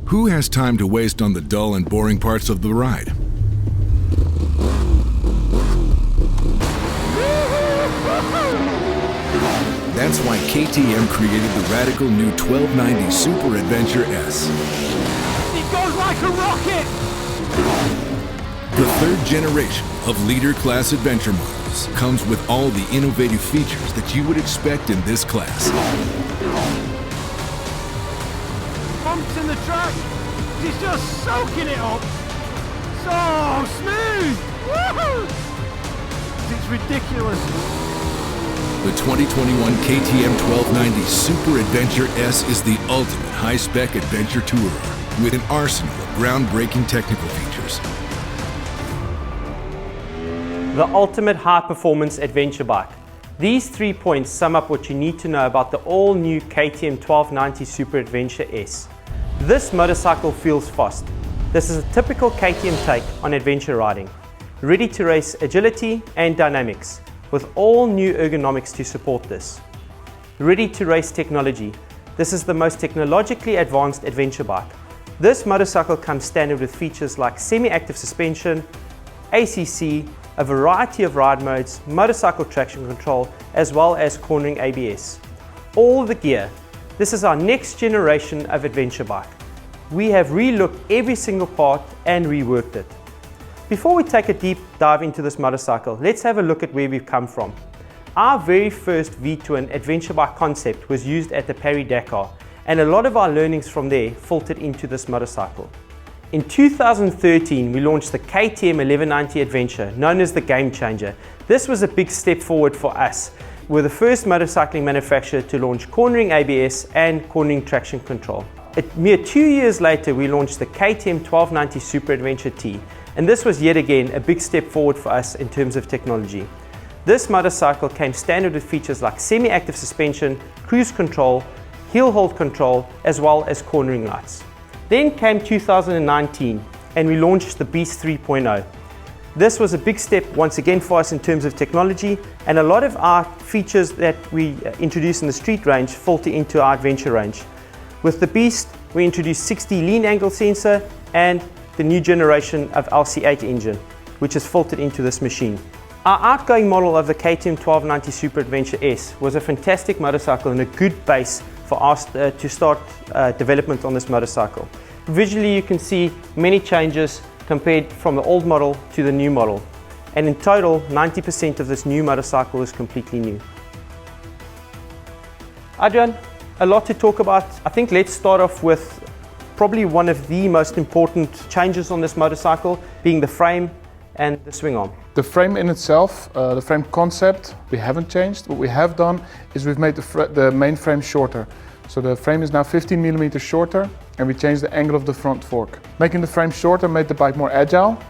Who has time to waste on the dull and boring parts of the ride? That's why KTM created the radical new 1290 Super Adventure S. It goes like a rocket! The third generation of leader class adventure models comes with all the innovative features that you would expect in this class. Bumps in the track, it's just soaking it up. So smooth! Woohoo! It's ridiculous. The 2021 KTM 1290 Super Adventure S is the ultimate high-spec adventure tourer with an arsenal of groundbreaking technical features. The ultimate high-performance adventure bike. These 3 points sum up what you need to know about the all-new KTM 1290 Super Adventure S. This motorcycle feels fast. This is a typical KTM take on adventure riding. Ready to race agility and dynamics, with all new ergonomics to support this. Ready to race technology. This is the most technologically advanced adventure bike. This motorcycle comes standard with features like semi-active suspension, ACC, a variety of ride modes, motorcycle traction control, as well as cornering ABS. All the gear. This is our next generation of adventure bike. We have re-looked every single part and reworked it. Before we take a deep dive into this motorcycle, let's have a look at where we've come from. Our very first V-twin adventure bike concept was used at the Paris-Dakar, and a lot of our learnings from there filtered into this motorcycle. In 2013, we launched the KTM 1190 Adventure, known as the Game Changer. This was a big step forward for us. We're the first motorcycling manufacturer to launch cornering ABS and cornering traction control. A mere 2 years later, we launched the KTM 1290 Super Adventure T, and this was yet again a big step forward for us in terms of technology. This motorcycle came standard with features like semi-active suspension, cruise control, heel hold control, as well as cornering lights. Then came 2019 and we launched the Beast 3.0. This was a big step once again for us in terms of technology, and a lot of our features that we introduced in the street range filter into our adventure range. With the Beast, we introduced 60 lean angle sensor and the new generation of LC8 engine, which is filtered into this machine. Our outgoing model of the KTM 1290 Super Adventure S was a fantastic motorcycle and a good base for us to start development on this motorcycle. Visually, you can see many changes compared from the old model to the new model. And in total, 90% of this new motorcycle is completely new. Adrian, a lot to talk about. I think let's start off with probably one of the most important changes on this motorcycle, being the frame and the swing arm. The frame in itself, the frame concept, we haven't changed. What we have done is we've made the main frame shorter. So the frame is now 15 millimeters shorter, and we changed the angle of the front fork. Making the frame shorter made the bike more agile,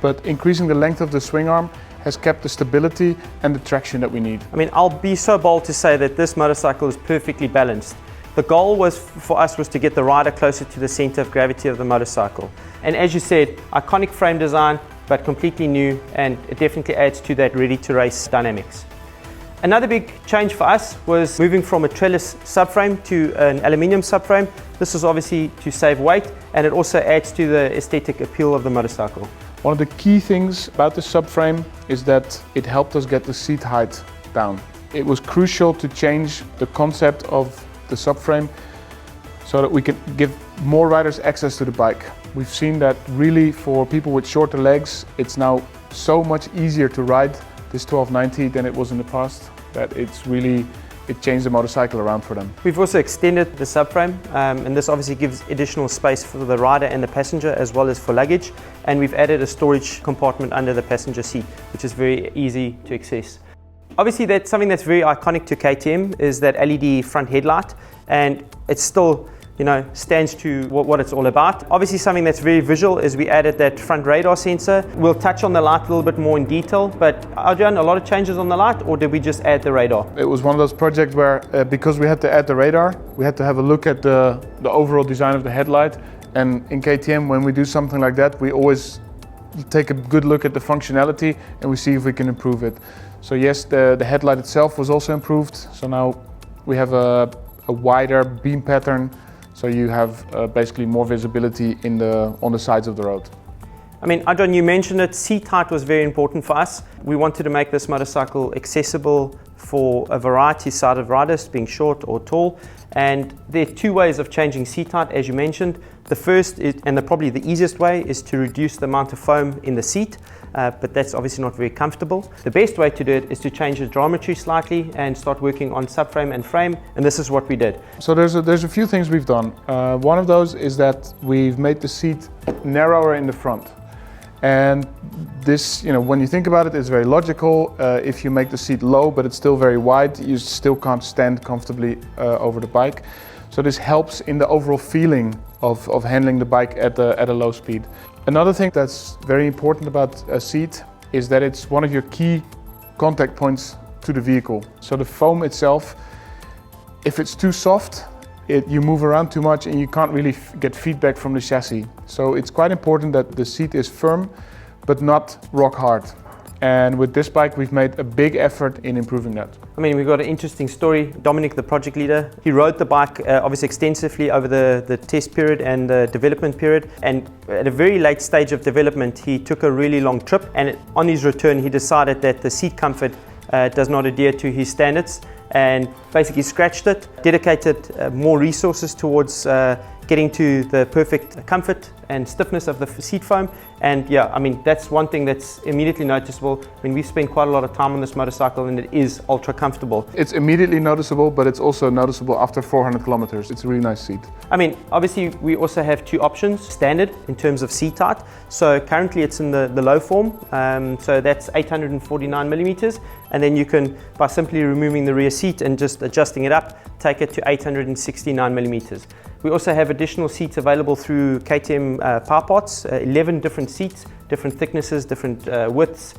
but increasing the length of the swing arm has kept the stability and the traction that we need. I mean, I'll be so bold to say that this motorcycle is perfectly balanced. The goal for us was to get the rider closer to the center of gravity of the motorcycle. And as you said, iconic frame design, but completely new, and it definitely adds to that ready-to-race dynamics. Another big change for us was moving from a trellis subframe to an aluminium subframe. This is obviously to save weight, and it also adds to the aesthetic appeal of the motorcycle. One of the key things about the subframe is that it helped us get the seat height down. It was crucial to change the concept of the subframe so that we can give more riders access to the bike. We've seen that really for people with shorter legs, it's now so much easier to ride this 1290 than it was in the past, that it changed the motorcycle around for them. We've also extended the subframe, and this obviously gives additional space for the rider and the passenger, as well as for luggage. And we've added a storage compartment under the passenger seat, which is very easy to access. Obviously, that's something that's very iconic to KTM, is that LED front headlight, and it still, stands to what it's all about. Obviously, something that's very visual is we added that front radar sensor. We'll touch on the light a little bit more in detail, but Adrian, a lot of changes on the light, or did we just add the radar? It was one of those projects where, because we had to add the radar, we had to have a look at the overall design of the headlight. And in KTM, when we do something like that, we always take a good look at the functionality and we see if we can improve it. So yes, the headlight itself was also improved. So now we have a wider beam pattern so you have basically more visibility on the sides of the road. I mean, Adrian, you mentioned it, seat height was very important for us. We wanted to make this motorcycle accessible for a variety of riders, being short or tall. And there are two ways of changing seat height, as you mentioned. The first, probably the easiest way, is to reduce the amount of foam in the seat, but that's obviously not very comfortable. The best way to do it is to change the geometry slightly and start working on subframe and frame, and this is what we did. So there's a few things we've done. One of those is that we've made the seat narrower in the front. And this, when you think about it, it's very logical. If you make the seat low, but it's still very wide, you still can't stand comfortably over the bike. So this helps in the overall feeling of handling the bike at a low speed. Another thing that's very important about a seat is that it's one of your key contact points to the vehicle. So the foam itself, if it's too soft, you move around too much and you can't really get feedback from the chassis. So it's quite important that the seat is firm, but not rock hard. And with this bike, we've made a big effort in improving that. I mean, we've got an interesting story. Dominic, the project leader, he rode the bike obviously extensively over the test period and the development period. And at a very late stage of development, he took a really long trip. And on his return, he decided that the seat comfort does not adhere to his standards, and basically scratched it, dedicated more resources towards getting to the perfect comfort and stiffness of the seat foam. And yeah, I mean, that's one thing that's immediately noticeable. I mean, we've spent quite a lot of time on this motorcycle and it is ultra comfortable. It's immediately noticeable, but it's also noticeable after 400 kilometers. It's a really nice seat. I mean, obviously we also have two options, standard in terms of seat height. So currently it's in the low form, so that's 849 millimeters. And then you can, by simply removing the rear seat and just adjusting it up, take it to 869 millimeters. We also have additional seats available through KTM Power Parts, 11 different seats, different thicknesses, different widths,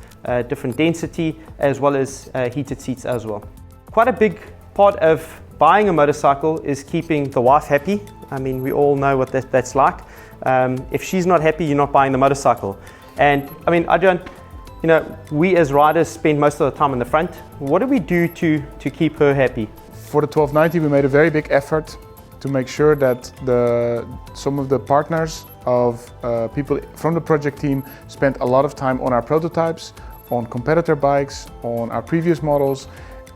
different density, as well as heated seats as well. Quite a big part of buying a motorcycle is keeping the wife happy. I mean, we all know what that's like. If she's not happy, you're not buying the motorcycle. And I mean, Adrian, we as riders spend most of the time in the front. What do we do to keep her happy? For the 1290, we made a very big effort to make sure that some of the partners of people from the project team spent a lot of time on our prototypes, on competitor bikes, on our previous models,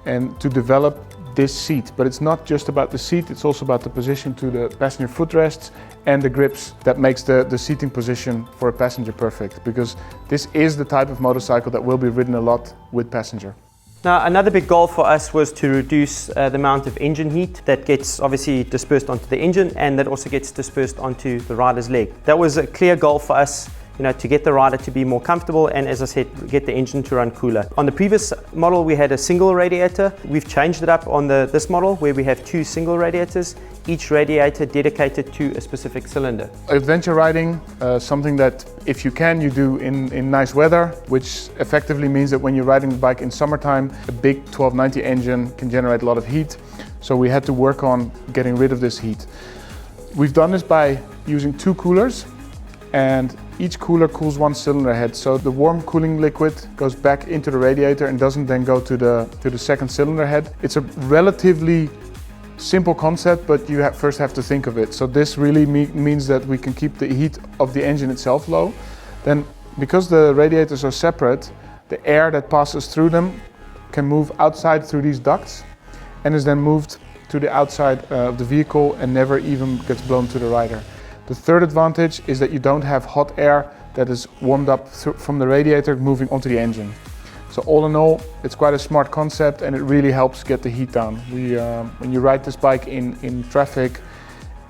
and to develop this seat. But it's not just about the seat, it's also about the position to the passenger footrests and the grips that makes the seating position for a passenger perfect, because this is the type of motorcycle that will be ridden a lot with passenger. Now, another big goal for us was to reduce the amount of engine heat that gets obviously dispersed onto the engine, and that also gets dispersed onto the rider's leg. That was a clear goal for us, to get the rider to be more comfortable and, as I said, get the engine to run cooler. On the previous model, we had a single radiator. We've changed it up on this model where we have two single radiators, each radiator dedicated to a specific cylinder. Adventure riding, something that if you can, you do in nice weather, which effectively means that when you're riding the bike in summertime, a big 1290 engine can generate a lot of heat. So we had to work on getting rid of this heat. We've done this by using two coolers, and each cooler cools one cylinder head. So the warm cooling liquid goes back into the radiator and doesn't then go to the second cylinder head. It's a relatively simple concept, but you first have to think of it. So this really means that we can keep the heat of the engine itself low. Then, because the radiators are separate, the air that passes through them can move outside through these ducts and is then moved to the outside of the vehicle and never even gets blown to the rider. The third advantage is that you don't have hot air that is warmed up from the radiator moving onto the engine. So all in all, it's quite a smart concept and it really helps get the heat down. When you ride this bike in traffic,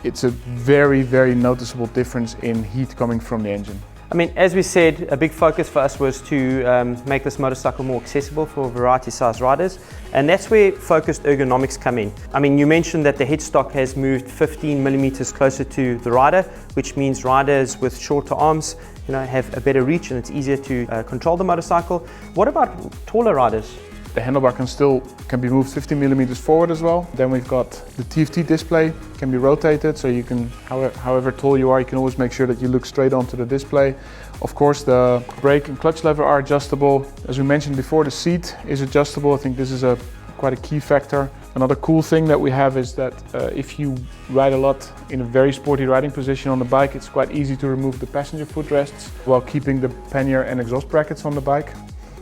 it's a very, very noticeable difference in heat coming from the engine. I mean, as we said, a big focus for us was to make this motorcycle more accessible for a variety of size riders, and that's where focused ergonomics come in. I mean, you mentioned that the headstock has moved 15 millimeters closer to the rider, which means riders with shorter arms, have a better reach and it's easier to control the motorcycle. What about taller riders? The handlebar can be moved 50 millimeters forward as well. Then we've got the TFT display, can be rotated, so you can, however tall you are, you can always make sure that you look straight onto the display. Of course, the brake and clutch lever are adjustable. As we mentioned before, the seat is adjustable. I think this is quite a key factor. Another cool thing that we have is that if you ride a lot in a very sporty riding position on the bike, it's quite easy to remove the passenger footrests while keeping the pannier and exhaust brackets on the bike.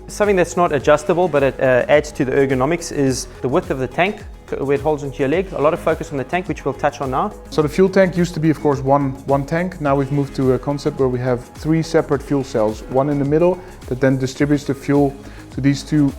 Something that's not adjustable but it adds to the ergonomics is the width of the tank where it holds onto your leg. A lot of focus on the tank, which we'll touch on now. So the fuel tank used to be, of course, one tank. Now we've moved to a concept where we have 3 separate fuel cells, one in the middle that then distributes the fuel to these 2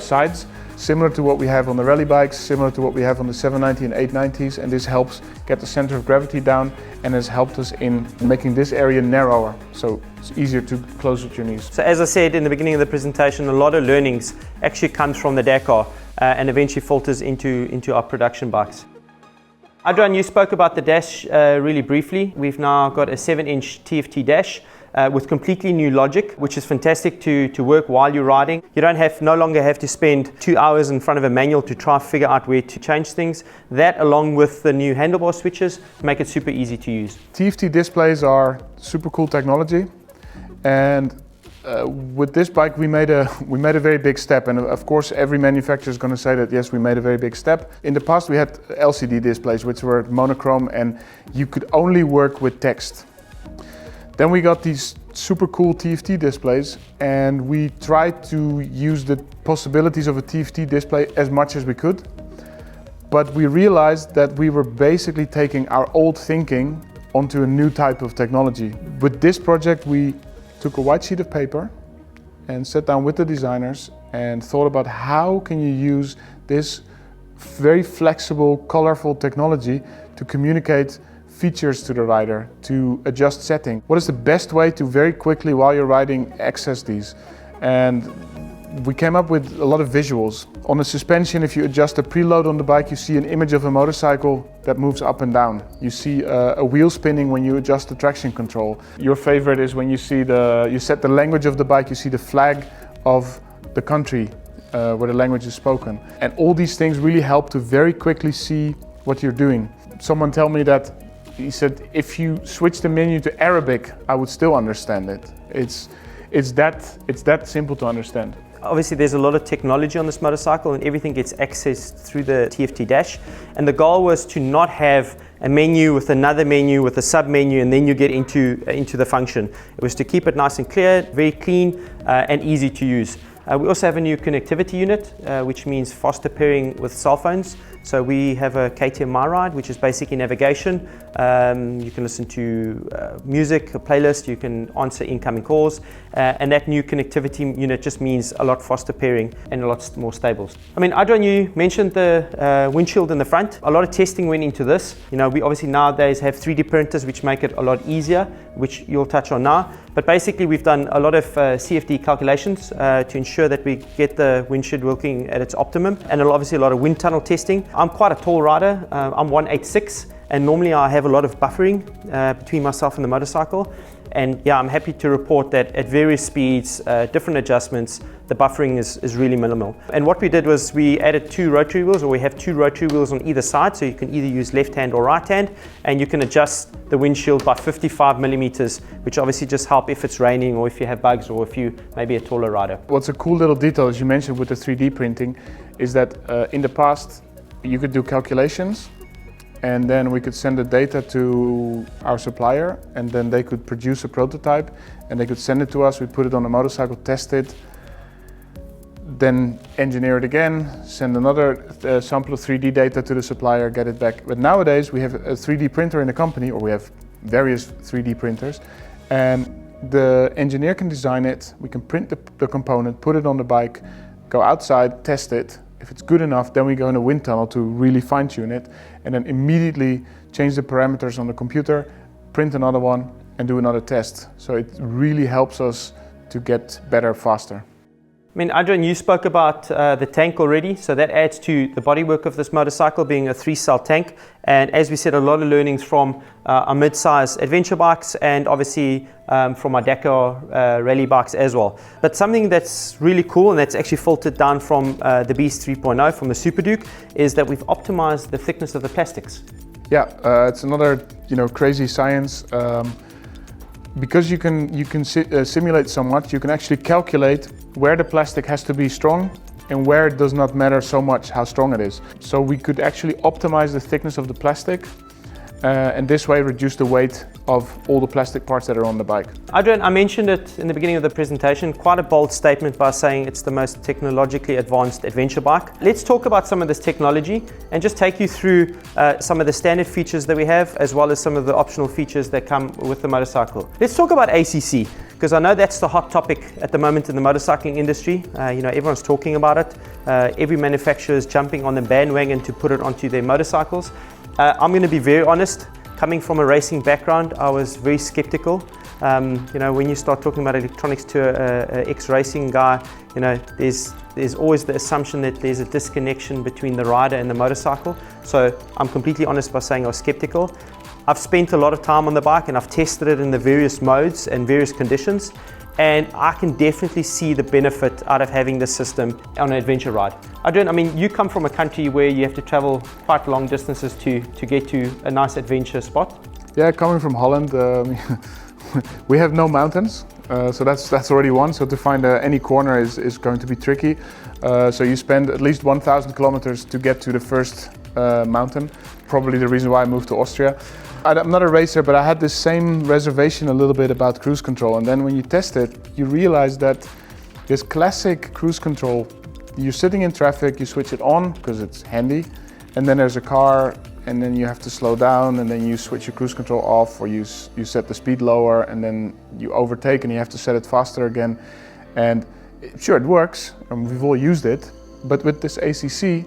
sides, similar to what we have on the rally bikes, similar to what we have on the 790 and 890s, and this helps get the center of gravity down and has helped us in making this area narrower, so it's easier to close with your knees. So as I said in the beginning of the presentation, a lot of learnings actually comes from the Dakar and eventually filters into our production bikes. Adrian, you spoke about the dash really briefly. We've now got a 7-inch TFT dash with completely new logic, which is fantastic to work while you're riding. You no longer have to spend 2 hours in front of a manual to try to figure out where to change things. That, along with the new handlebar switches, make it super easy to use. TFT displays are super cool technology, and with this bike we made a very big step, and of course every manufacturer is going to say that yes, we made a very big step. In the past we had LCD displays which were monochrome and you could only work with text. Then we got these super cool TFT displays and we tried to use the possibilities of a TFT display as much as we could, but we realized that we were basically taking our old thinking onto a new type of technology. With this project we took a white sheet of paper and sat down with the designers and thought about how can you use this very flexible, colorful technology to communicate features to the rider, to adjust setting. What is the best way to very quickly while you're riding access these? And we came up with a lot of visuals. On the suspension, if you adjust the preload on the bike, you see an image of a motorcycle that moves up and down. You see a wheel spinning when you adjust the traction control. Your favorite is when you see you set the language of the bike, you see the flag of the country where the language is spoken. And all these things really help to very quickly see what you're doing. Someone told me that he said, if you switch the menu to Arabic, I would still understand it. It's that simple to understand. Obviously there's a lot of technology on this motorcycle and everything gets accessed through the TFT dash, and the goal was to not have a menu with another menu with a sub menu and then you get into the function. It was to keep it nice and clear, very clean and easy to use. We also have a new connectivity unit, which means faster pairing with cell phones. So we have a KTM MyRide, which is basically navigation. You can listen to music, a playlist, you can answer incoming calls, and that new connectivity unit just means a lot faster pairing and a lot more stable. I mean, Adrian, you mentioned the windshield in the front. A lot of testing went into this. You know, we obviously nowadays have 3D printers, which make it a lot easier, which you'll touch on now. But basically, we've done a lot of CFD calculations to ensure that we get the windshield working at its optimum, and obviously a lot of wind tunnel testing. I'm quite a tall rider. I'm 186, and normally I have a lot of buffering between myself and the motorcycle. And yeah, I'm happy to report that at various speeds, different adjustments, the buffering is really minimal. And what we did was we added 2 rotary wheels, or we have 2 rotary wheels on either side, so you can either use left hand or right hand, and you can adjust the windshield by 55 millimeters, which obviously just help if it's raining or if you have bugs or if you maybe a taller rider. What's a cool little detail, as you mentioned with the 3D printing, is that in the past you could do calculations and then we could send the data to our supplier and then they could produce a prototype and they could send it to us. We put it on a motorcycle, test it, then engineer it again, send another sample of 3D data to the supplier, get it back. But nowadays we have a 3D printer in the company, or we have various 3D printers, and the engineer can design it, we can print the component, put it on the bike, go outside, test it. If it's good enough, then we go in a wind tunnel to really fine-tune it, and then immediately change the parameters on the computer, print another one, and do another test. So it really helps us to get better faster. I mean, Adrian, you spoke about the tank already, so that adds to the bodywork of this motorcycle being a 3-cell tank. And as we said, a lot of learnings from our mid-size adventure bikes and obviously from our Dakar rally bikes as well. But something that's really cool and that's actually filtered down from the Beast 3.0 from the Super Duke is that we've optimized the thickness of the plastics. Yeah, it's another crazy science. Because you can simulate so much, you can actually calculate where the plastic has to be strong and where it does not matter so much how strong it is. So we could actually optimize the thickness of the plastic and this way reduce the weight of all the plastic parts that are on the bike. Adrian, I mentioned it in the beginning of the presentation, quite a bold statement by saying it's the most technologically advanced adventure bike. Let's talk about some of this technology and just take you through some of the standard features that we have, as well as some of the optional features that come with the motorcycle. Let's talk about ACC, because I know that's the hot topic at the moment in the motorcycling industry. Everyone's talking about it. Every manufacturer is jumping on the bandwagon to put it onto their motorcycles. I'm going to be very honest. Coming from a racing background, I was very skeptical. When you start talking about electronics to an ex-racing guy, there's always the assumption that there's a disconnection between the rider and the motorcycle. So I'm completely honest by saying I was skeptical. I've spent a lot of time on the bike and I've tested it in the various modes and various conditions, and I can definitely see the benefit out of having this system on an adventure ride. Adrian, you come from a country where you have to travel quite long distances to get to a nice adventure spot. Yeah, coming from Holland, we have no mountains, so that's already one. So to find any corner is going to be tricky. So you spend at least 1,000 kilometers to get to the first mountain. Probably the reason why I moved to Austria. I'm not a racer, but I had this same reservation a little bit about cruise control. And then when you test it, you realize that this classic cruise control, you're sitting in traffic, you switch it on because it's handy, and then there's a car, and then you have to slow down, and then you switch your cruise control off, or you set the speed lower, and then you overtake and you have to set it faster again. And sure, it works, and we've all used it, but with this ACC,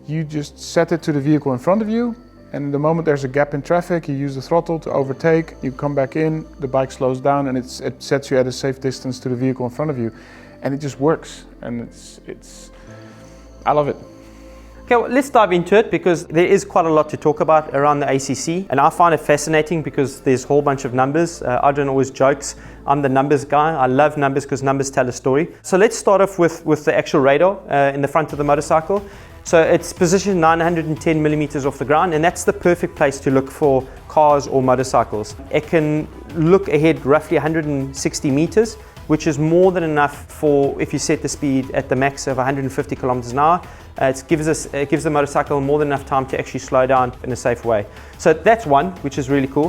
you just set it to the vehicle in front of you, and the moment there's a gap in traffic, you use the throttle to overtake, you come back in, the bike slows down, and it sets you at a safe distance to the vehicle in front of you. And it just works, and I love it. Okay, well, let's dive into it, because there is quite a lot to talk about around the ACC, and I find it fascinating because there's a whole bunch of numbers. Adrian always jokes, I'm the numbers guy. I love numbers because numbers tell a story. So let's start off with the actual radar in the front of the motorcycle. So it's positioned 910 millimeters off the ground, and that's the perfect place to look for cars or motorcycles. It can look ahead roughly 160 meters, which is more than enough for if you set the speed at the max of 150 kilometers an hour. It gives the motorcycle more than enough time to actually slow down in a safe way. So that's one, which is really cool.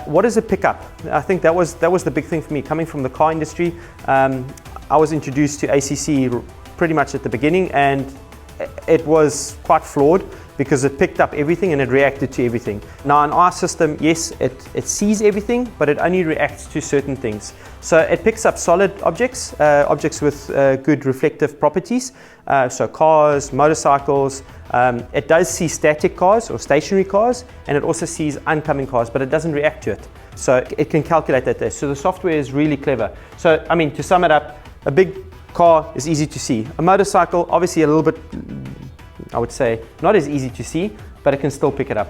What does it pick up? I think that was the big thing for me. Coming from the car industry, I was introduced to ACC pretty much at the beginning, and it was quite flawed because it picked up everything and it reacted to everything. Now in our system, yes, it sees everything, but it only reacts to certain things. So it picks up solid objects, objects with good reflective properties, so cars, motorcycles. It does see static cars or stationary cars, and it also sees oncoming cars, but it doesn't react to it. So it can calculate that there. So the software is really clever. So to sum it up, a big car is easy to see. A motorcycle, obviously a little bit, I would say, not as easy to see, but it can still pick it up.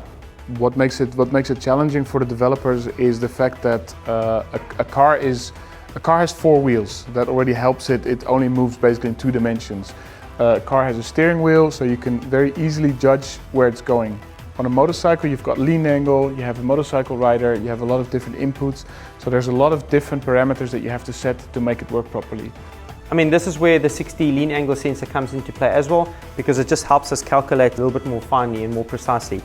What makes it challenging for the developers is the fact that a car has four wheels. That already helps it. It only moves basically in 2 dimensions. A car has a steering wheel, so you can very easily judge where it's going. On a motorcycle, you've got lean angle, you have a motorcycle rider, you have a lot of different inputs. So there's a lot of different parameters that you have to set to make it work properly. This is where the 60 lean angle sensor comes into play as well, because it just helps us calculate a little bit more finely and more precisely.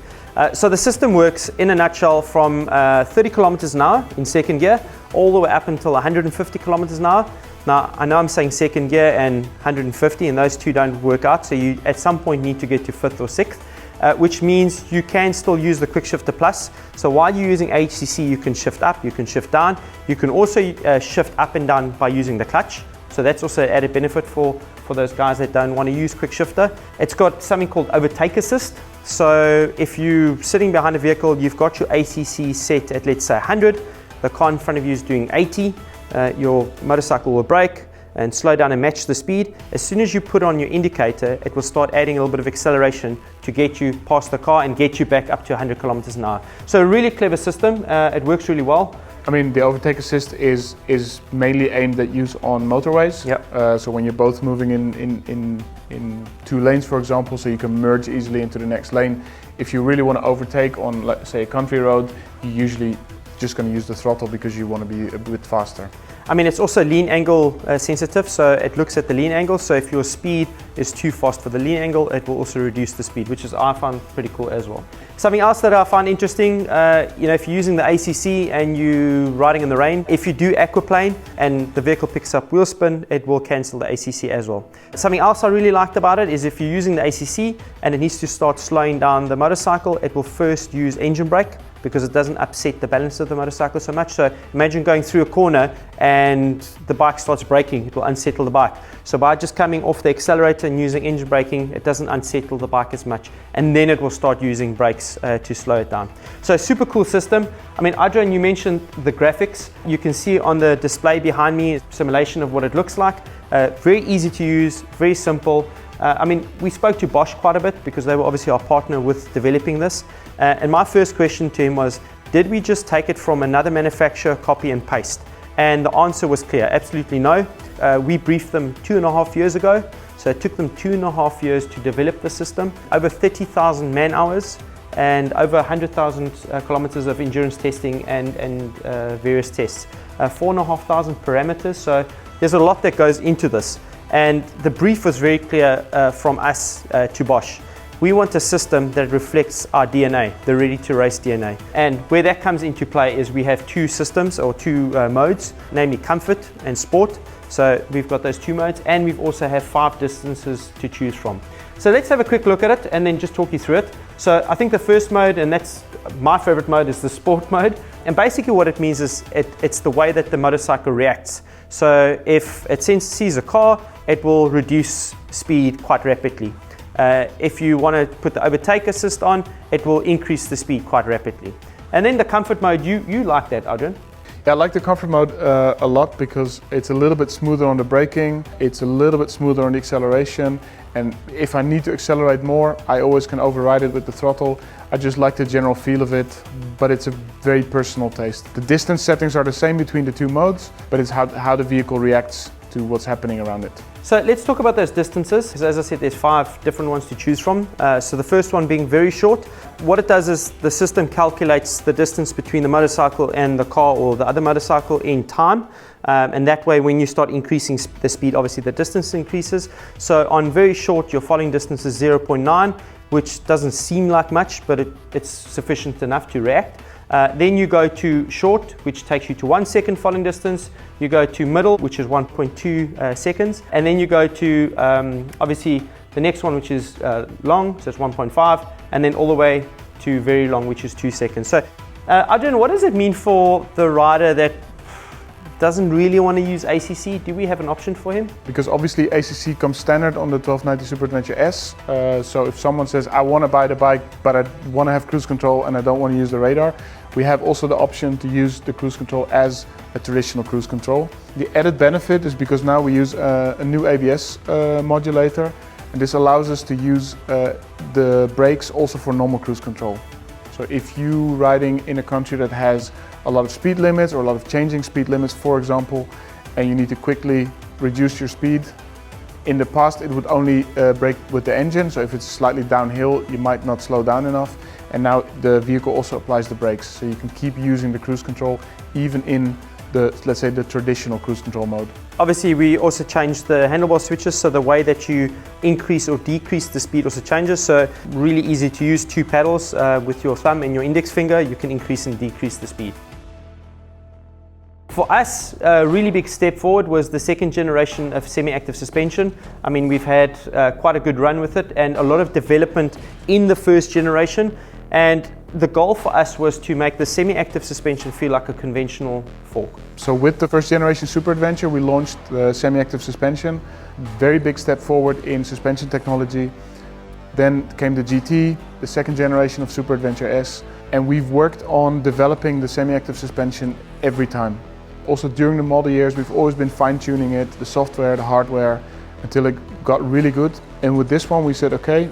So the system works in a nutshell from 30 kilometers an hour in second gear, all the way up until 150 kilometers an hour. Now, I know I'm saying second gear and 150, and those two don't work out, so you at some point need to get to 5th or 6th, which means you can still use the Quick Shifter Plus. So while you're using ACC, you can shift up, you can shift down, you can also shift up and down by using the clutch. So that's also an added benefit for those guys that don't want to use Quick Shifter. It's got something called Overtake Assist. So if you're sitting behind a vehicle, you've got your ACC set at, let's say, 100. The car in front of you is doing 80. Your motorcycle will brake and slow down and match the speed. As soon as you put on your indicator, it will start adding a little bit of acceleration to get you past the car and get you back up to 100 kilometers an hour. So a really clever system. It works really well. The overtake assist is mainly aimed at use on motorways. Yep. So when you're both moving in 2 lanes, for example, so you can merge easily into the next lane. If you really want to overtake on, let's say, a country road, you're usually just going to use the throttle because you want to be a bit faster. I mean, it's also lean angle sensitive, so it looks at the lean angle. So if your speed is too fast for the lean angle, it will also reduce the speed, which is I found pretty cool as well. Something else that I find interesting, if you're using the ACC and you're riding in the rain, if you do aquaplane and the vehicle picks up wheel spin, it will cancel the ACC as well. Something else I really liked about it is if you're using the ACC and it needs to start slowing down the motorcycle, it will first use engine brake, because it doesn't upset the balance of the motorcycle so much. So imagine going through a corner and the bike starts braking, it will unsettle the bike. So by just coming off the accelerator and using engine braking, it doesn't unsettle the bike as much, and then it will start using brakes to slow it down. So super cool system. I mean, Adrian, you mentioned the graphics. You can see on the display behind me a simulation of what it looks like. Very easy to use, very simple. I mean, we spoke to Bosch quite a bit because they were obviously our partner with developing this. And my first question to him was, did we just take it from another manufacturer, copy and paste? And the answer was clear, absolutely no. We briefed them 2.5 years ago. So it took them 2.5 years to develop the system, over 30,000 man hours and over 100,000 kilometers of endurance testing and various tests. 4,500 parameters, so there's a lot that goes into this. And the brief was very clear from us to Bosch. We want a system that reflects our DNA, the ready-to-race DNA. And where that comes into play is we have two systems or two modes, namely comfort and sport. So we've got those two modes, and we've also have 5 distances to choose from. So let's have a quick look at it and then just talk you through it. So I think the first mode, and that's my favorite mode, is the sport mode. And basically what it means is it's the way that the motorcycle reacts. So if it sees a car, it will reduce speed quite rapidly. If you want to put the overtake assist on, it will increase the speed quite rapidly. And then the comfort mode, you like that, Adrian? Yeah, I like the comfort mode a lot because it's a little bit smoother on the braking, it's a little bit smoother on the acceleration, and if I need to accelerate more, I always can override it with the throttle. I just like the general feel of it, but it's a very personal taste. The distance settings are the same between the two modes, but it's how the vehicle reacts to what's happening around it. So let's talk about those distances. As I said, there's 5 different ones to choose from. So the first one being very short. What it does is the system calculates the distance between the motorcycle and the car or the other motorcycle in time. And that way, when you start increasing the speed, obviously the distance increases. So on very short, your following distance is 0.9, which doesn't seem like much, but it's sufficient enough to react. Then you go to short, which takes you to 1 second following distance. You go to middle, which is 1.2 seconds. And then you go to, obviously, the next one, which is long, so it's 1.5. And then all the way to very long, which is 2 seconds. So, Adrian, what does it mean for the rider that doesn't really want to use ACC? Do we have an option for him? Because obviously ACC comes standard on the 1290 Super Adventure S. So if someone says, I want to buy the bike, but I want to have cruise control and I don't want to use the radar, we have also the option to use the cruise control as a traditional cruise control. The added benefit is because now we use a new ABS modulator, and this allows us to use the brakes also for normal cruise control. So if you're riding in a country that has a lot of speed limits or a lot of changing speed limits, for example, and you need to quickly reduce your speed, in the past it would only brake with the engine, so if it's slightly downhill you might not slow down enough, and now the vehicle also applies the brakes, so you can keep using the cruise control even in the, let's say, the traditional cruise control mode. Obviously, we also changed the handlebar switches, so the way that you increase or decrease the speed also changes. So really easy to use, 2 paddles with your thumb and your index finger, you can increase and decrease the speed. For us, a really big step forward was the 2nd generation of semi-active suspension. I mean, we've had quite a good run with it and a lot of development in the 1st generation. And the goal for us was to make the semi-active suspension feel like a conventional fork. So with the 1st generation Super Adventure, we launched the semi-active suspension. Very big step forward in suspension technology. Then came the GT, the 2nd generation of Super Adventure S. And we've worked on developing the semi-active suspension every time. Also during the model years, we've always been fine-tuning it, the software, the hardware, until it got really good. And with this one, we said, okay,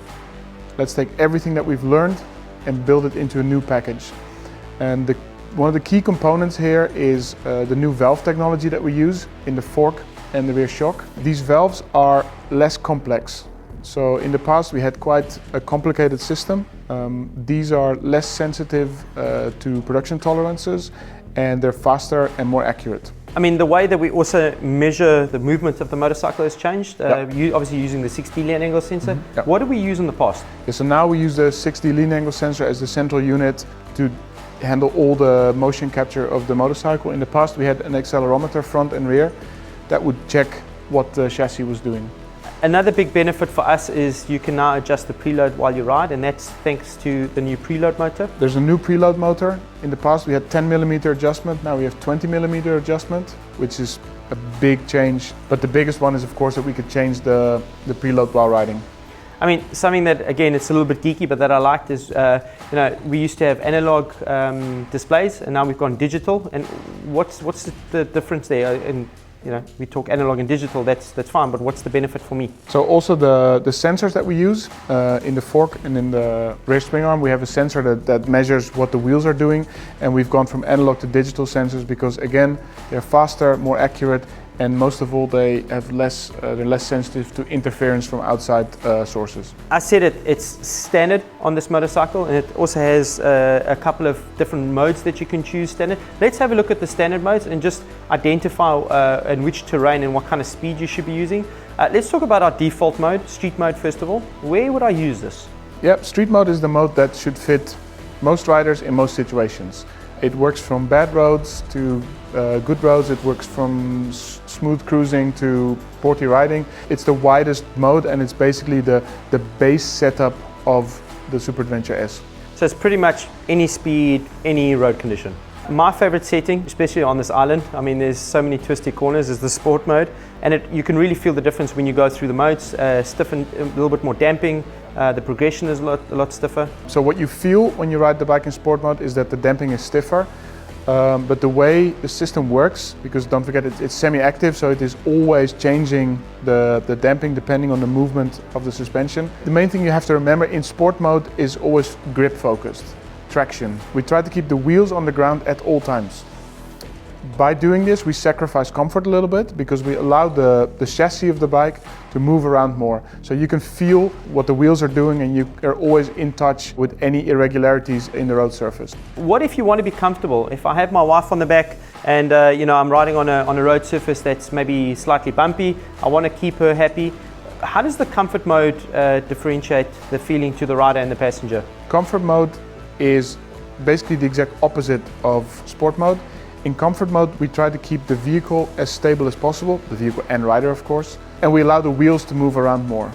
let's take everything that we've learned and build it into a new package. And one of the key components here is the new valve technology that we use in the fork and the rear shock. These valves are less complex. So in the past we had quite a complicated system. These are less sensitive to production tolerances, and they're faster and more accurate. I mean, the way that we also measure the movement of the motorcycle has changed. You obviously using the 6D lean angle sensor. Yep. What did we use in the past? Yeah, so now we use the 6D lean angle sensor as the central unit to handle all the motion capture of the motorcycle. In the past, we had an accelerometer front and rear that would check what the chassis was doing. Another big benefit for us is you can now adjust the preload while you ride, and that's thanks to the new preload motor. There's a new preload motor. In the past we had 10mm adjustment, now we have 20mm adjustment, which is a big change. But the biggest one is of course that we could change the preload while riding. I mean, something that, again, it's a little bit geeky, but that I liked is, we used to have analog displays, and now we've gone digital. And what's the difference there? And we talk analog and digital, that's fine, but what's the benefit for me? So also the sensors that we use in the fork and in the rear swing arm, we have a sensor that measures what the wheels are doing, and we've gone from analog to digital sensors because again, they're faster, more accurate, and most of all they're less sensitive to interference from outside sources. I said it's standard on this motorcycle, and it also has a couple of different modes that you can choose standard. Let's have a look at the standard modes and just identify in which terrain and what kind of speed you should be using. Let's talk about our default mode, street mode first of all. Where would I use this? Yep, street mode is the mode that should fit most riders in most situations. It works from bad roads to good roads. It works from smooth cruising to sporty riding. It's the widest mode, and it's basically the base setup of the Super Adventure S. So it's pretty much any speed, any road condition. My favorite setting, especially on this island, I mean there's so many twisty corners, is the sport mode, and you can really feel the difference when you go through the modes. Stiff and a little bit more damping. The progression is a lot stiffer. So what you feel when you ride the bike in sport mode is that the damping is stiffer, but the way the system works, because don't forget it's semi-active, so it is always changing the damping depending on the movement of the suspension. The main thing you have to remember in sport mode is always grip focused, traction. We try to keep the wheels on the ground at all times. By doing this, we sacrifice comfort a little bit because we allow the chassis of the bike to move around more. So you can feel what the wheels are doing, and you are always in touch with any irregularities in the road surface. What if you want to be comfortable? If I have my wife on the back and I'm riding on a road surface that's maybe slightly bumpy, I want to keep her happy. How does the comfort mode differentiate the feeling to the rider and the passenger? Comfort mode is basically the exact opposite of sport mode. In comfort mode, we try to keep the vehicle as stable as possible, the vehicle and rider of course, and we allow the wheels to move around more.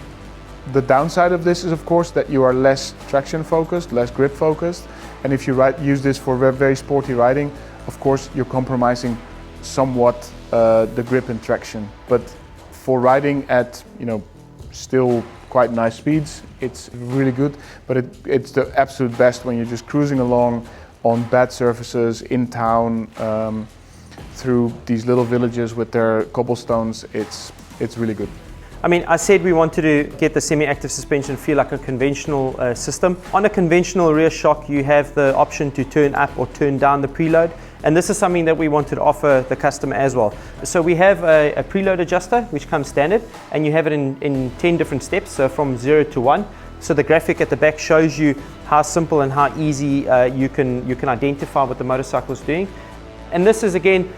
The downside of this is of course that you are less traction focused, less grip focused, and if you use this for very sporty riding, of course you're compromising somewhat the grip and traction. But for riding at still quite nice speeds, it's really good, but it's the absolute best when you're just cruising along on bad surfaces in town, through these little villages with their cobblestones. It's really good. I mean, I said we wanted to get the semi-active suspension feel like a conventional system. On a conventional rear shock, you have the option to turn up or turn down the preload, and this is something that we wanted to offer the customer as well. So we have a preload adjuster which comes standard, and you have it in 10 different steps, so from 0 to 1. So the graphic at the back shows you how simple and how easy you can identify what the motorcycle is doing. And this is, again,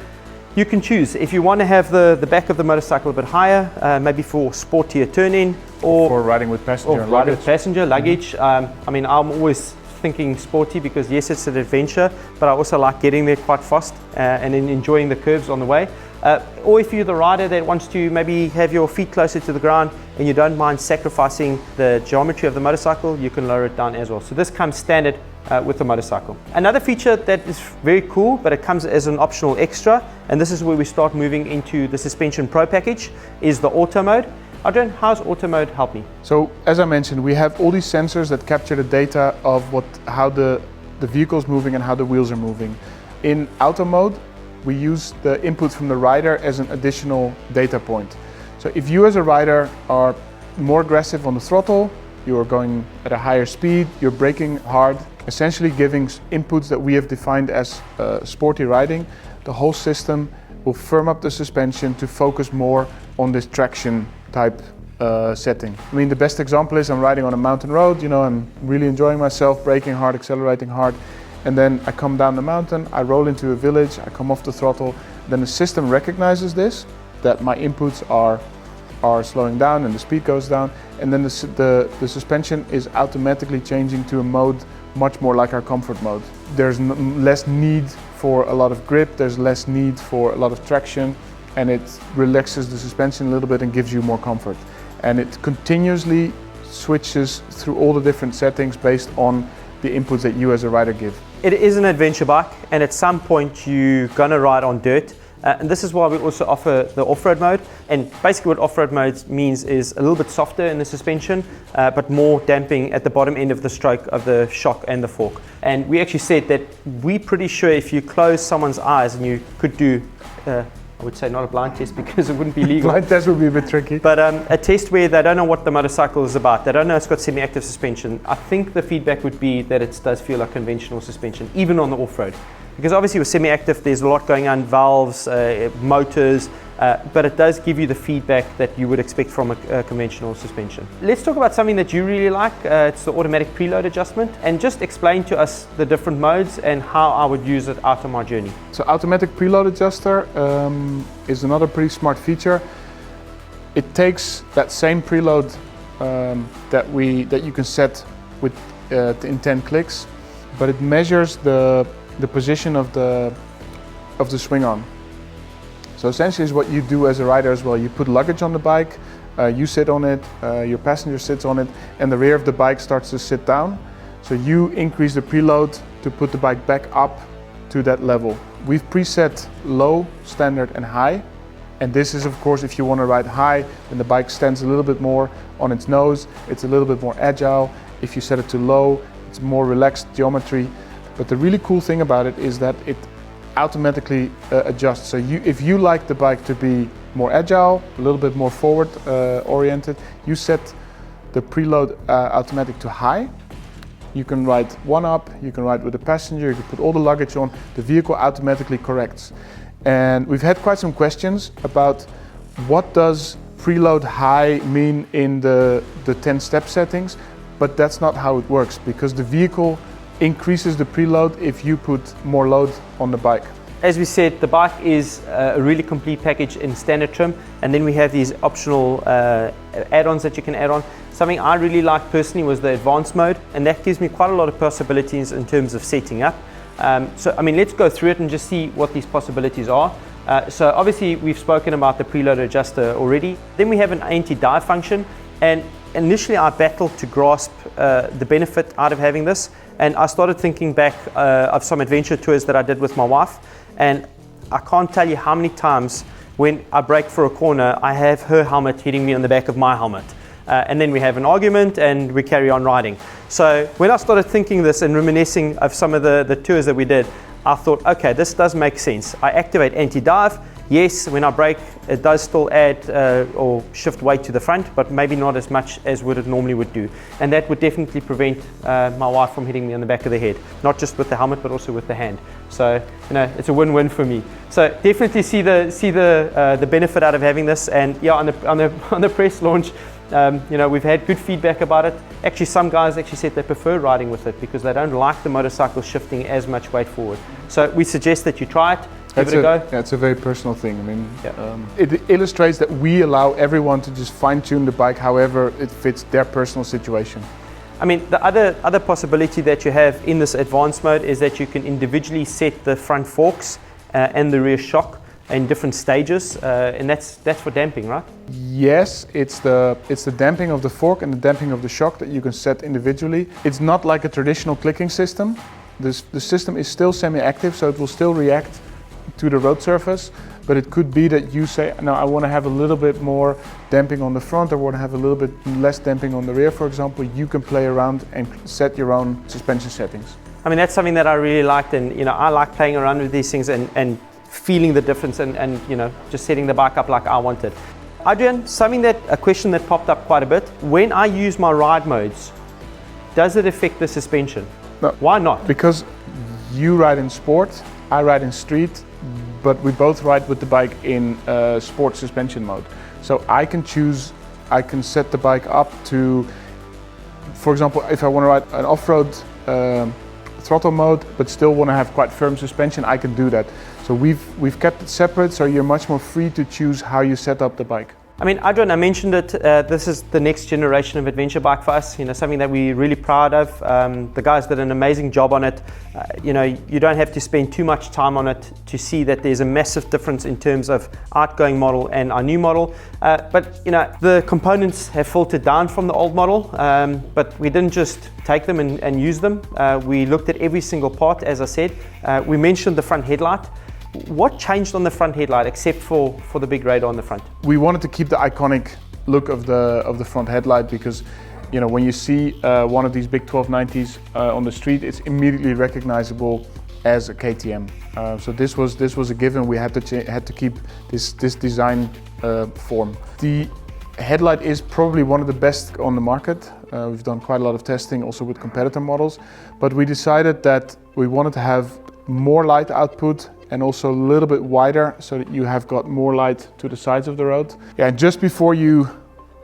you can choose. If you want to have the back of the motorcycle a bit higher, maybe for sportier turn-in, or for riding with passenger and luggage. With passenger, luggage. I mean, I'm always thinking sporty because yes, it's an adventure, but I also like getting there quite fast and then enjoying the curves on the way. Or if you're the rider that wants to maybe have your feet closer to the ground and you don't mind sacrificing the geometry of the motorcycle, you can lower it down as well. So this comes standard with the motorcycle. Another feature that is very cool, but it comes as an optional extra, and this is where we start moving into the Suspension Pro package, is the auto mode. Adrian, how's auto mode help me? So as I mentioned, we have all these sensors that capture the data of how the vehicle is moving and how the wheels are moving. In auto mode, we use the input from the rider as an additional data point. So if you as a rider are more aggressive on the throttle, you are going at a higher speed, you're braking hard, essentially giving inputs that we have defined as sporty riding, the whole system will firm up the suspension to focus more on this traction type setting. I mean, the best example is I'm riding on a mountain road, I'm really enjoying myself, braking hard, accelerating hard, and then I come down the mountain, I roll into a village, I come off the throttle, then the system recognizes this, that my inputs are slowing down and the speed goes down, and then the suspension is automatically changing to a mode much more like our comfort mode. There's less need for a lot of grip, there's less need for a lot of traction, and it relaxes the suspension a little bit and gives you more comfort. And it continuously switches through all the different settings based on the inputs that you as a rider give. It is an adventure bike, and at some point you're gonna ride on dirt. And this is why we also offer the off-road mode. And basically what off-road mode means is a little bit softer in the suspension, but more damping at the bottom end of the stroke of the shock and the fork. And we actually said that we're pretty sure if you close someone's eyes, and you could do, I would say not a blind test because it wouldn't be legal. Blind test would be a bit tricky. But a test where they don't know what the motorcycle is about, they don't know it's got semi-active suspension, I think the feedback would be that it does feel like conventional suspension, even on the off-road. Because obviously with semi-active there's a lot going on, valves, motors, but it does give you the feedback that you would expect from a conventional suspension. Let's talk about something that you really like. It's the automatic preload adjustment, and just explain to us the different modes and how I would use it out on my journey. So automatic preload adjuster is another pretty smart feature. It takes that same preload that you can set with in 10 clicks, but it measures the position of the swing arm. So essentially is what you do as a rider as well. You put luggage on the bike, you sit on it, your passenger sits on it, and the rear of the bike starts to sit down. So you increase the preload to put the bike back up to that level. We've preset low, standard and high. And this is of course if you want to ride high, then the bike stands a little bit more on its nose, it's a little bit more agile. If you set it to low, it's more relaxed geometry. But the really cool thing about it is that it automatically adjusts. So if you like the bike to be more agile, a little bit more forward oriented, you set the preload automatic to high. You can ride one up, you can ride with a passenger, you can put all the luggage on, the vehicle automatically corrects. And we've had quite some questions about what does preload high mean in the 10-step settings, but that's not how it works, because the vehicle increases the preload if you put more load on the bike. As we said, the bike is a really complete package in standard trim, and then we have these optional add-ons that you can add on. Something I really liked personally was the advanced mode, and that gives me quite a lot of possibilities in terms of setting up. So I mean, let's go through it and just see what these possibilities are. So obviously we've spoken about the preload adjuster already. Then we have an anti-dive function, and initially I battled to grasp the benefit out of having this, and I started thinking back of some adventure tours that I did with my wife, and I can't tell you how many times when I brake for a corner I have her helmet hitting me on the back of my helmet, and then we have an argument and we carry on riding. So when I started thinking this and reminiscing of some of the tours that we did, I thought, okay, this does make sense. I activate anti-dive. Yes, when I brake, it does still add or shift weight to the front, but maybe not as much as what it normally would do. And that would definitely prevent my wife from hitting me on the back of the head, not just with the helmet, but also with the hand. So, you know, it's a win-win for me. So definitely see the benefit out of having this. And yeah, on the press launch, you know, we've had good feedback about it. Actually, some guys actually said they prefer riding with it because they don't like the motorcycle shifting as much weight forward. So we suggest that you try it. Give it a go. Yeah, it's a very personal thing. I mean, it illustrates that we allow everyone to just fine-tune the bike however it fits their personal situation. I mean, the other possibility that you have in this advanced mode is that you can individually set the front forks and the rear shock in different stages, and that's for damping, right? Yes, it's the damping of the fork and the damping of the shock that you can set individually. It's not like a traditional clicking system. The system is still semi-active, so it will still react to the road surface, but it could be that you say, no, I want to have a little bit more damping on the front, I want to have a little bit less damping on the rear, for example. You can play around and set your own suspension settings. I mean, that's something that I really liked, and you know, I like playing around with these things and feeling the difference and you know, just setting the bike up like I wanted. Adrian, a question that popped up quite a bit. When I use my ride modes, does it affect the suspension? No. Why not? Because you ride in sport, I ride in street, but we both ride with the bike in sport suspension mode. So I can set the bike up to, for example, if I want to ride an off-road throttle mode, but still want to have quite firm suspension, I can do that. So we've kept it separate, so you're much more free to choose how you set up the bike. I mean, Adrian, I mentioned it, this is the next generation of adventure bike for us, something that we're really proud of. The guys did an amazing job on it. You don't have to spend too much time on it to see that there's a massive difference in terms of outgoing model and our new model. But the components have filtered down from the old model, but we didn't just take them and use them. We looked at every single part, as I said. We mentioned the front headlight. What changed on the front headlight except for the big radar on the front? We wanted to keep the iconic look of the front headlight because when you see one of these big 1290s on the street, it's immediately recognizable as a KTM. So this was a given. We had to keep this design form. The headlight is probably one of the best on the market. We've done quite a lot of testing also with competitor models, but we decided that we wanted to have more light output and also a little bit wider so that you have got more light to the sides of the road. Yeah, just before you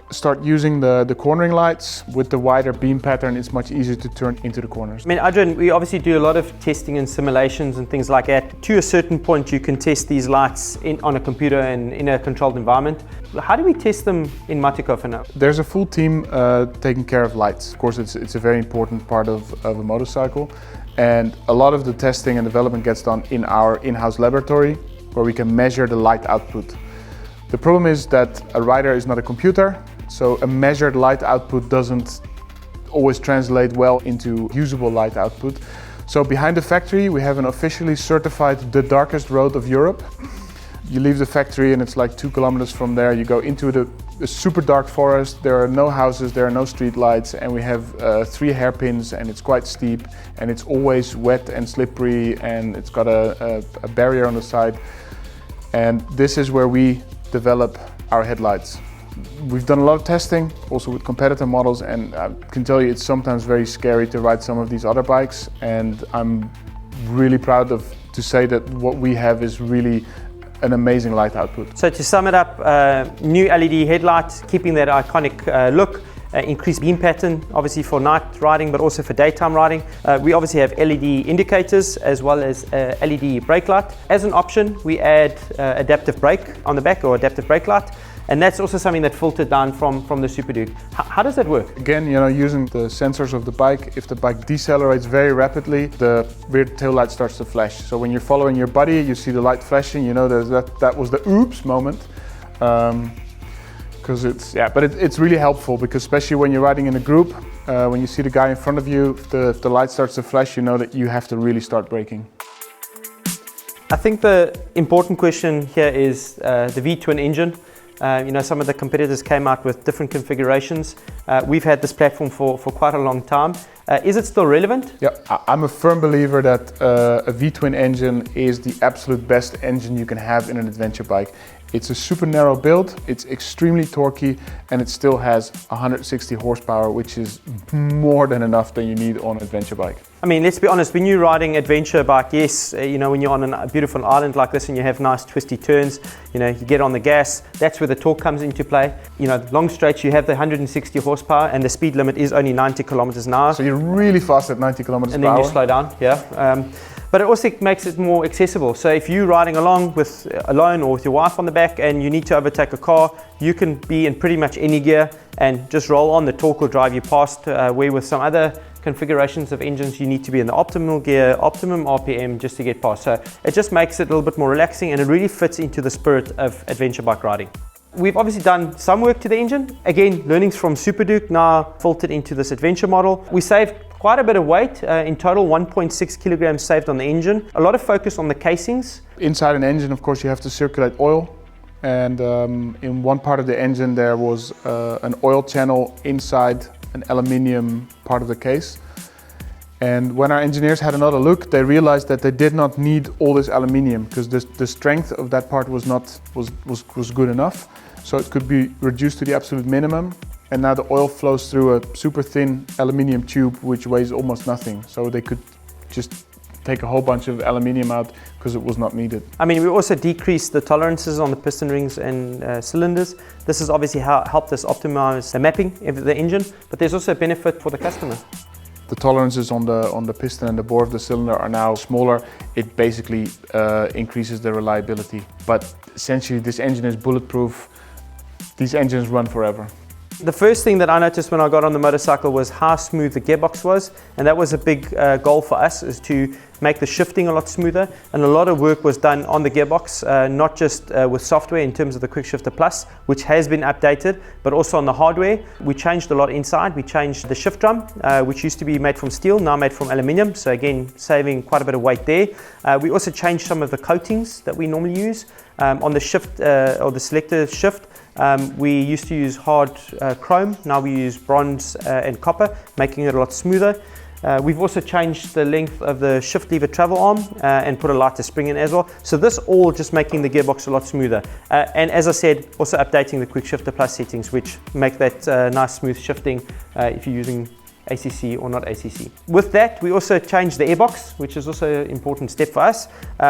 start using the cornering lights with the wider beam pattern, it's much easier to turn into the corners. I mean, Adrian, we obviously do a lot of testing and simulations and things like that. To a certain point, you can test these lights on a computer and in a controlled environment. How do we test them in Matiko for now? There's a full team taking care of lights. Of course, it's a very important part of a motorcycle. And a lot of the testing and development gets done in our in-house laboratory where we can measure the light output. The problem is that a rider is not a computer, so a measured light output doesn't always translate well into usable light output. So behind the factory we have an officially certified the darkest road of Europe. You leave the factory and it's like 2 kilometers from there. You go into the super dark forest. There are no houses, there are no street lights, and we have 3 hairpins, and it's quite steep, and it's always wet and slippery, and it's got a barrier on the side. And this is where we develop our headlights. We've done a lot of testing, also with competitor models, and I can tell you it's sometimes very scary to ride some of these other bikes, and I'm really proud to say that what we have is really an amazing light output. So to sum it up, new LED headlights, keeping that iconic look, increased beam pattern, obviously for night riding, but also for daytime riding. We obviously have LED indicators as well as LED brake light. As an option, we add adaptive brake on the back or adaptive brake light. And that's also something that filtered down from the Super Duke. How does that work? Again, using the sensors of the bike, if the bike decelerates very rapidly, the rear tail light starts to flash. So when you're following your buddy, you see the light flashing, you know that was the oops moment. Because it's really helpful because especially when you're riding in a group, when you see the guy in front of you, if the light starts to flash, you know that you have to really start braking. I think the important question here is the V-twin engine. Some of the competitors came out with different configurations. We've had this platform for quite a long time. Is it still relevant? Yeah, I'm a firm believer that a V-twin engine is the absolute best engine you can have in an adventure bike. It's a super narrow build, it's extremely torquey, and it still has 160 horsepower, which is more than enough that you need on an adventure bike. I mean, let's be honest, when you're riding adventure bike, yes, when you're on a beautiful island like this and you have nice twisty turns, you get on the gas, that's where the torque comes into play. Long straights, you have the 160 horsepower and the speed limit is only 90 kilometers an hour. So you're really fast at 90 kilometers per hour. And then you slow down, yeah. But it also makes it more accessible. So if you're riding along alone or with your wife on the back and you need to overtake a car, you can be in pretty much any gear and just roll on. The torque will drive you past, where with some other configurations of engines you need to be in the optimal gear, optimum RPM just to get past. So it just makes it a little bit more relaxing and it really fits into the spirit of adventure bike riding. We've obviously done some work to the engine. Again, learnings from Super Duke now filtered into this adventure model. We saved quite a bit of weight, in total 1.6 kilograms saved on the engine. A lot of focus on the casings. Inside an engine, of course, you have to circulate oil. And in one part of the engine there was an oil channel inside an aluminium part of the case. And when our engineers had another look, they realized that they did not need all this aluminium because the strength of that part was good enough. So it could be reduced to the absolute minimum. And now the oil flows through a super thin aluminium tube, which weighs almost nothing. So they could just take a whole bunch of aluminium out because it was not needed. I mean, we also decreased the tolerances on the piston rings and cylinders. This has obviously helped us optimize the mapping of the engine, but there's also a benefit for the customer. the tolerances on the piston and the bore of the cylinder are now smaller, it basically increases the reliability. But essentially this engine is bulletproof. These engines run forever. The first thing that I noticed when I got on the motorcycle was how smooth the gearbox was, and that was a big goal for us, is to make the shifting a lot smoother. And a lot of work was done on the gearbox, not just with software in terms of the QuickShifter Plus, which has been updated, but also on the hardware. We changed a lot inside. We changed the shift drum, which used to be made from steel, now made from aluminium, so again saving quite a bit of weight there. We also changed some of the coatings that we normally use on the shift or the selector shift. We used to use hard chrome, now we use bronze and copper, making it a lot smoother. We've also changed the length of the shift lever travel arm and put a lighter spring in as well. So this all just making the gearbox a lot smoother. And as I said, also updating the QuickShifter Plus settings, which make that nice smooth shifting if you're using ACC or not ACC. With that, we also changed the airbox, which is also an important step for us.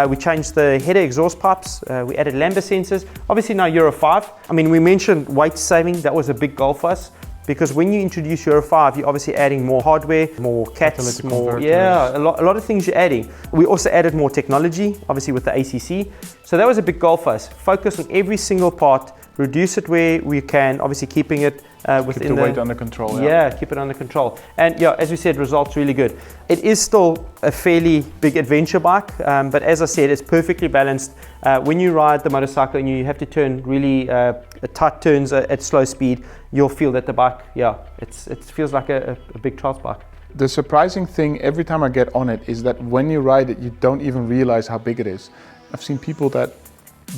We changed the header exhaust pipes. We added lambda sensors. Obviously now Euro 5. I mean, we mentioned weight saving. That was a big goal for us, because when you introduce Euro 5, you're obviously adding more hardware, more cats, more, yeah, a lot of things you're adding. We also added more technology, obviously with the ACC. So that was a big goal for us. Focus on every single part, reduce it where we can, obviously keeping it within keep the weight under control. Yeah, keep it under control. And yeah, as we said, results really good. It is still a fairly big adventure bike, but as I said, it's perfectly balanced. When you ride the motorcycle and you have to turn really tight turns at slow speed, you'll feel that the bike, yeah, it feels like a big trials bike. The surprising thing every time I get on it is that when you ride it, you don't even realize how big it is. I've seen people that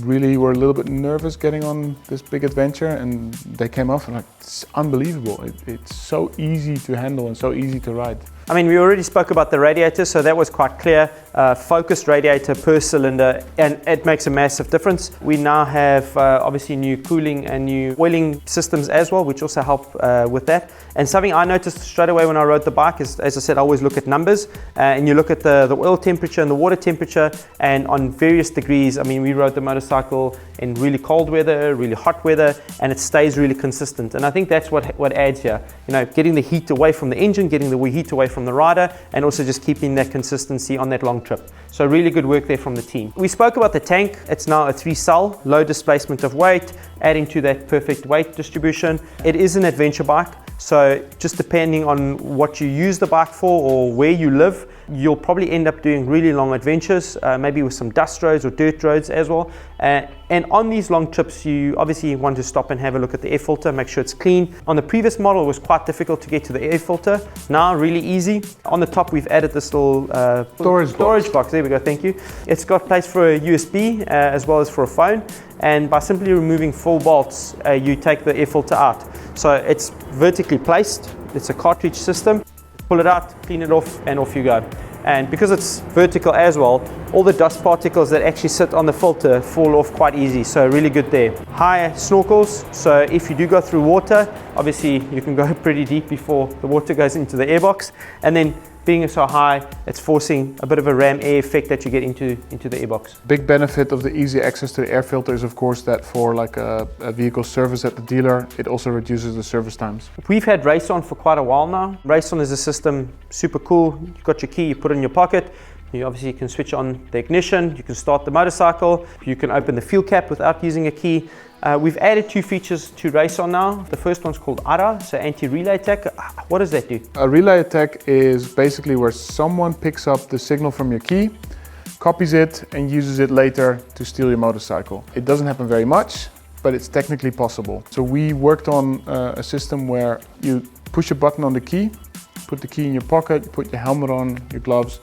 really were a little bit nervous getting on this big adventure, and they came off and like, it's unbelievable. It's so easy to handle and so easy to ride. I mean, we already spoke about the radiator, so that was quite clear. Focused radiator per cylinder, and it makes a massive difference. We now have obviously new cooling and new oiling systems as well, which also help with that. And something I noticed straight away when I rode the bike is, as I said, I always look at numbers, and you look at the oil temperature and the water temperature, and on various degrees. I mean, we rode the motorcycle in really cold weather, really hot weather, and it stays really consistent. And I think that's what adds here. You know, getting the heat away from the engine, getting the heat away from the rider, and also just keeping that consistency on that long trip. So really good work there from the team. We spoke about the tank. It's now a 3-cell, low displacement of weight, adding to that perfect weight distribution. It is an adventure bike, so just depending on what you use the bike for or where you live, you'll probably end up doing really long adventures, maybe with some dust roads or dirt roads as well. And on these long trips, you obviously want to stop and have a look at the air filter, make sure it's clean. On the previous model, it was quite difficult to get to the air filter. Now, really easy. On the top, we've added this little storage box. There we go, thank you. It's got place for a USB as well as for a phone. And by simply removing 4 bolts, you take the air filter out. So it's vertically placed. It's a cartridge system. Pull it out, clean it off, and off you go. And because it's vertical as well, all the dust particles that actually sit on the filter fall off quite easy, so really good there. High snorkels, so if you do go through water, obviously you can go pretty deep before the water goes into the airbox. And then being so high, it's forcing a bit of a ram air effect that you get into the airbox. Big benefit of the easy access to the air filter is of course that for like a vehicle service at the dealer, it also reduces the service times. We've had Race-On for quite a while now. Race-On is a system, super cool. You've got your key, you put it in your pocket. You obviously can switch on the ignition, you can start the motorcycle, you can open the fuel cap without using a key. We've added 2 features to Race-On now. The first one's called ARA, so anti-relay attack. What does that do? A relay attack is basically where someone picks up the signal from your key, copies it, and uses it later to steal your motorcycle. It doesn't happen very much, but it's technically possible. So we worked on a system where you push a button on the key, put the key in your pocket, put your helmet on, your gloves,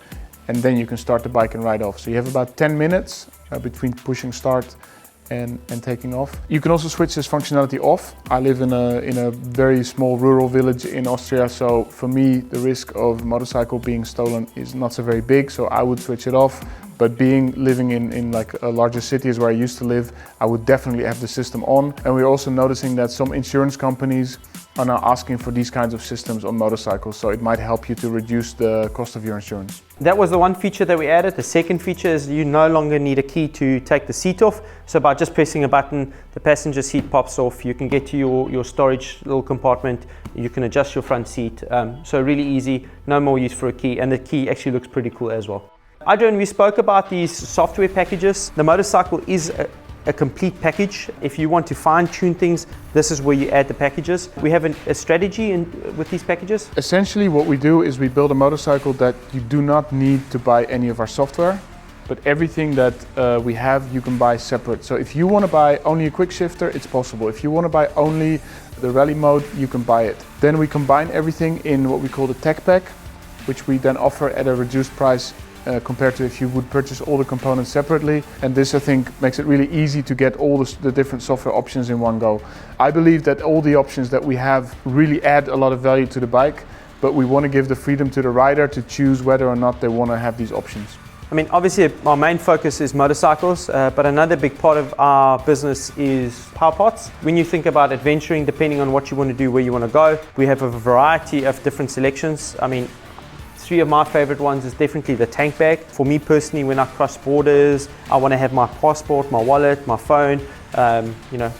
and then you can start the bike and ride off. So you have about 10 minutes between pushing start and taking off. You can also switch this functionality off. I live in a very small rural village in Austria, so for me the risk of motorcycle being stolen is not so very big, so I would switch it off. But living in like a larger cities where I used to live, I would definitely have the system on. And we're also noticing that some insurance companies are now asking for these kinds of systems on motorcycles, so it might help you to reduce the cost of your insurance. That was the one feature that we added. The second feature is you no longer need a key to take the seat off. So by just pressing a button, the passenger seat pops off. You can get to your storage little compartment. You can adjust your front seat. So really easy, no more use for a key. And the key actually looks pretty cool as well. Adrian, we spoke about these software packages. The motorcycle is a complete package. If you want to fine-tune things, this is where you add the packages. We have a strategy with these packages. Essentially what we do is we build a motorcycle that you do not need to buy any of our software, but everything that we have you can buy separate. So if you want to buy only a quick shifter, it's possible. If you want to buy only the rally mode, you can buy it. Then we combine everything in what we call the tech pack, which we then offer at a reduced price compared to if you would purchase all the components separately. And this, I think, makes it really easy to get all the different software options in one go. I believe that all the options that we have really add a lot of value to the bike, but we want to give the freedom to the rider to choose whether or not they want to have these options. I mean, obviously our main focus is motorcycles, but another big part of our business is power parts. When you think about adventuring, depending on what you want to do, where you want to go, we have a variety of different selections. I mean, three of my favorite ones is definitely the tank bag. For me personally, when I cross borders, I want to have my passport, my wallet, my phone,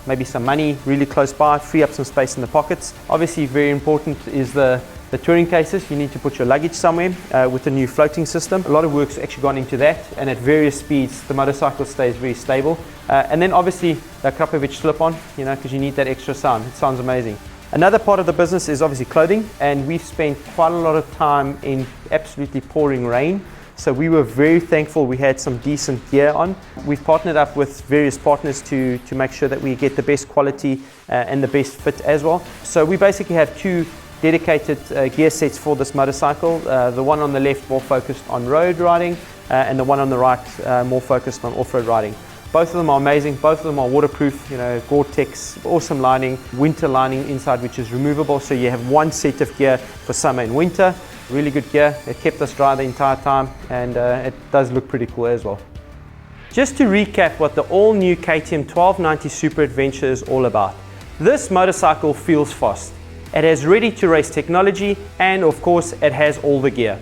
maybe some money really close by, free up some space in the pockets. Obviously, very important is the touring cases. You need to put your luggage somewhere with the new floating system. A lot of work's actually gone into that, and at various speeds, the motorcycle stays very stable. And then obviously the Krapovic slip-on, because you need that extra sound. It sounds amazing. Another part of the business is obviously clothing, and we've spent quite a lot of time in absolutely pouring rain. So we were very thankful we had some decent gear on. We've partnered up with various partners to make sure that we get the best quality and the best fit as well. So we basically have two dedicated gear sets for this motorcycle. The one on the left more focused on road riding, and the one on the right more focused on off-road riding. Both of them are amazing. Both of them are waterproof, Gore-Tex, awesome lining, winter lining inside, which is removable. So you have one set of gear for summer and winter. Really good gear. It kept us dry the entire time, and it does look pretty cool as well. Just to recap what the all-new KTM 1290 Super Adventure is all about. This motorcycle feels fast. It has ready-to-race technology, and of course, it has all the gear.